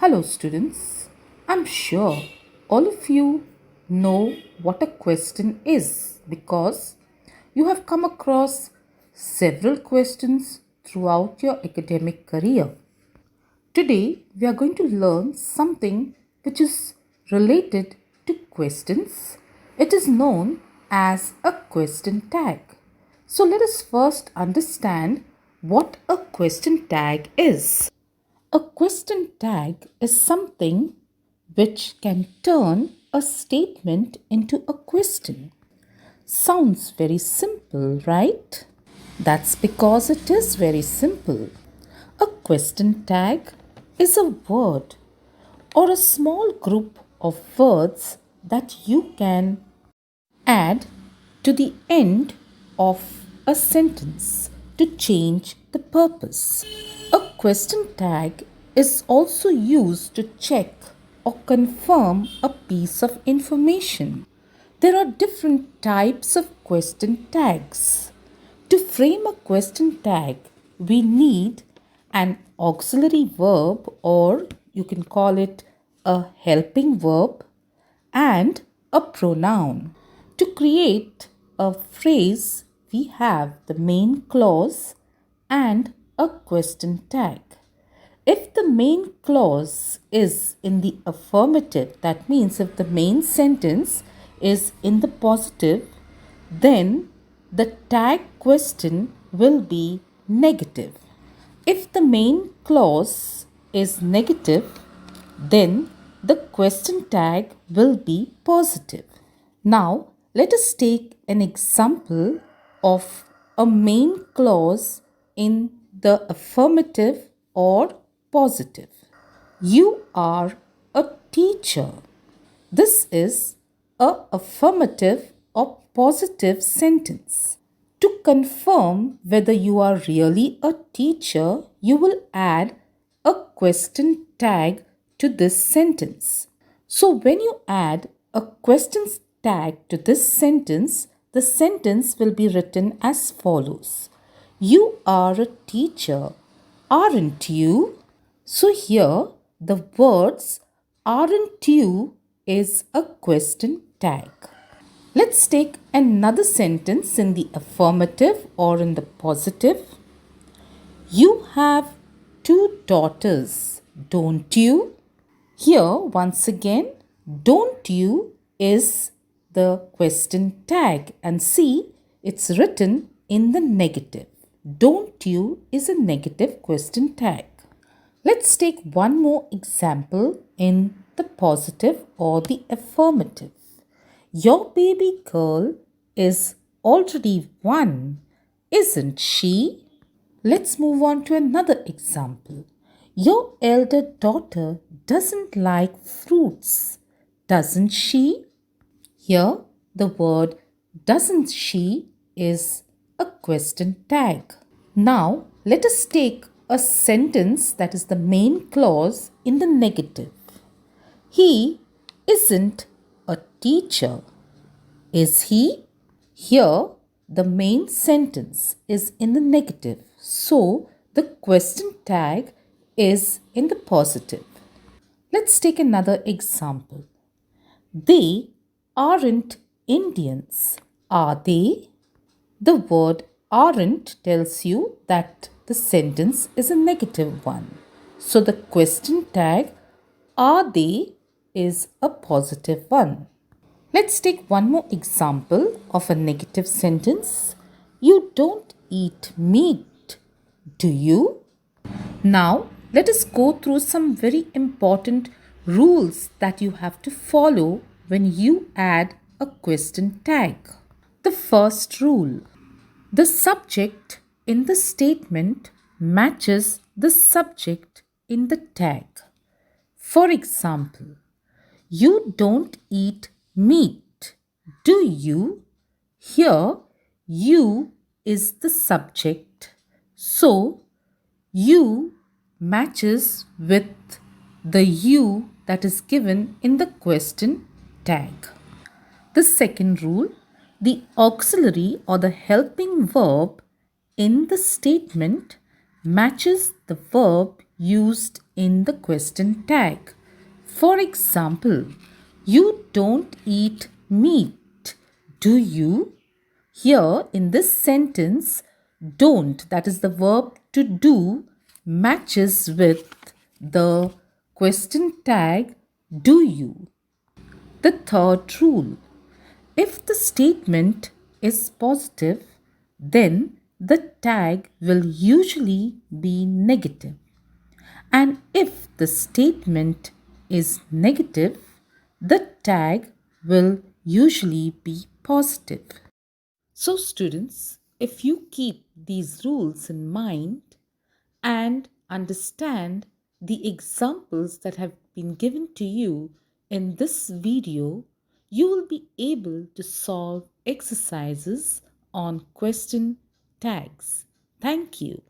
Hello, students. I'm sure all of you know what a question is because you have come across several questions throughout your academic career. Today, we are going to learn something which is related to questions. It is known as a question tag. So, let us first understand what a question tag is. A question tag is something which can turn a statement into a question. Sounds very simple, right? That's because it is very simple. A question tag is a word or a small group of words that you can add to the end of a sentence to change the purpose. A question tag is also used to check or confirm a piece of information. There are different types of question tags. To frame a question tag, we need an auxiliary verb, or you can call it a helping verb, and a pronoun. To create a phrase, we have the main clause and a question tag. If the main clause is in the affirmative, that means if the main sentence is in the positive, then the tag question will be negative. If the main clause is negative, then the question tag will be positive. Now, let us take an example of a main clause in the affirmative or positive. You are a teacher. This is a affirmative or positive sentence. To confirm whether you are really a teacher, you will add a question tag to this sentence. So when you add a question tag to this sentence, the sentence will be written as follows. You are a teacher, aren't you? So here the words aren't you is a question tag. Let's take another sentence in the affirmative or in the positive. You have two daughters, don't you? Here, once again, don't you is the question tag, and see, it's written in the negative. Don't you is a negative question tag. Let's take one more example in the positive or the affirmative. Your baby girl is already one, isn't she? Let's move on to another example. Your elder daughter doesn't like fruits, doesn't she? Here, the word doesn't she is a question tag. Now, let us take a sentence that is the main clause in the negative. He isn't a teacher, is he? Here, the main sentence is in the negative, so the question tag is in the positive. Let's take another example. They aren't Indians, are they? The word aren't tells you that the sentence is a negative one. So the question tag are they is a positive one. Let's take one more example of a negative sentence. You don't eat meat, do you? Now, let us go through some very important rules that you have to follow when you add a question tag. The first rule: the subject in the statement matches the subject in the tag. For example, you don't eat meat, do you? Here, you is the subject. So, you matches with the you that is given in the question tag. The second rule: the auxiliary or the helping verb in the statement matches the verb used in the question tag. For example, you don't eat meat, do you? Here in this sentence, don't, that is the verb to do, matches with the question tag do you. The third rule: if the statement is positive, then the tag will usually be negative. And if the statement is negative, the tag will usually be positive. So, students, if you keep these rules in mind and understand the examples that have been given to you in this video, you will be able to solve exercises on question tags. Thank you.